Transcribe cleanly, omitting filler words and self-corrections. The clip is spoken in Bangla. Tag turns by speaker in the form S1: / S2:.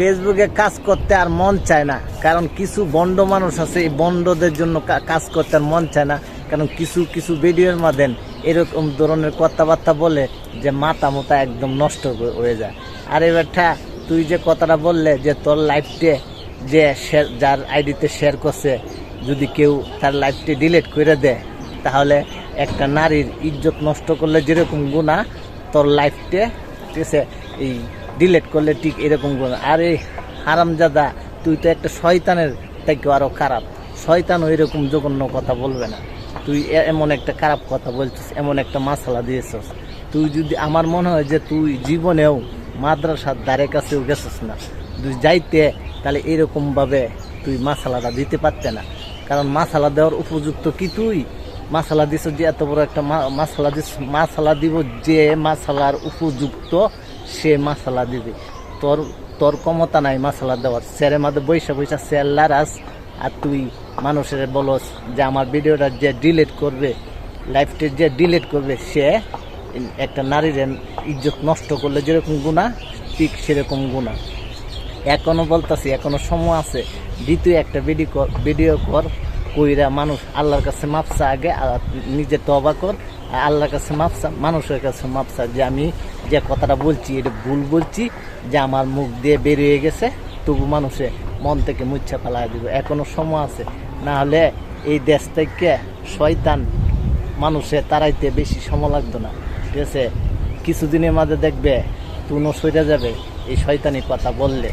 S1: ফেসবুকে কাজ করতে আর মন চায় না, কারণ কিছু বন্ড মানুষ আছে, এই বন্ডদের জন্য কাজ করতে আর মন চায় না। কারণ কিছু কিছু ভিডিওর মাধ্যমে এরকম ধরনের কথাবার্তা বলে যে মাথা মোতা একদম নষ্ট হয়ে যায়। আর এবারটা তুই যে কথাটা বললে যে তোর লাইফটে যে যার আইডিতে শেয়ার করছে যদি কেউ তার লাইফটি ডিলিট করে দেয়, তাহলে একটা নারীর ইজ্জত নষ্ট করলে যেরকম গুণা, তোর লাইফটে ঠিক আছে এই ডিলিট করলে ঠিক এরকম গুণা। আর এই হারামজাদা, তুই তো একটা শয়তানের থেকে আরও খারাপ। শয়তানও এরকম জঘন্য কথা বলবে না। তুই এমন একটা খারাপ কথা বলছিস, এমন একটা মাসালা দিয়েছিস। তুই যদি, আমার মনে হয় যে তুই জীবনেও মাদ্রাসার দ্বারে কাছেও গেছিস না। তুই যাইতে তাহলে এরকমভাবে তুই মাসালাটা দিতে পারতে না। কারণ মাসালা দেওয়ার উপযুক্ত কি তুই? মাসালা দিস যে এত বড় একটা মাসালা দিস, মাসালা দিব যে মাসালার উপযুক্ত সে মাসালা দিবে। তোর তোর ক্ষমতা নাই মাসালা দেওয়ার। স্যারের মাঝে বৈশা বৈশা স্যার লারাস, আর তুই মানুষের বলস যে আমার ভিডিওটা যে ডিলিট করবে, লাইফটা যে ডিলিট করবে, সে একটা নারীর ইজ্জত নষ্ট করলে যেরকম গুণা, ঠিক সেরকম গুণা। এখনো বলতাছি, এখনো সময় আছে। দ্বিতীয় একটা ভিডিও কর, কইরা মানুষ আল্লাহর কাছে মাপসা আগে, নিজে তওবা কর, আল্লাহর কাছে মাপসা, মানুষের কাছে মাপসা যে আমি যে কথাটা বলছি এটা ভুল বলছি, যে আমার মুখ দিয়ে বেরিয়ে গেছে, তবু মানুষে মন থেকে মুচ্ছা ফেলা দিব। এখনো সময় আছে, না হলে এই দেশ থেকে শয়তান মানুষে তারাইতে বেশি সময় লাগতো না। ঠিক আছে, কিছুদিনের মাঝে দেখবে তুনো সইরা যাবে এই শয়তানি কথা বললে।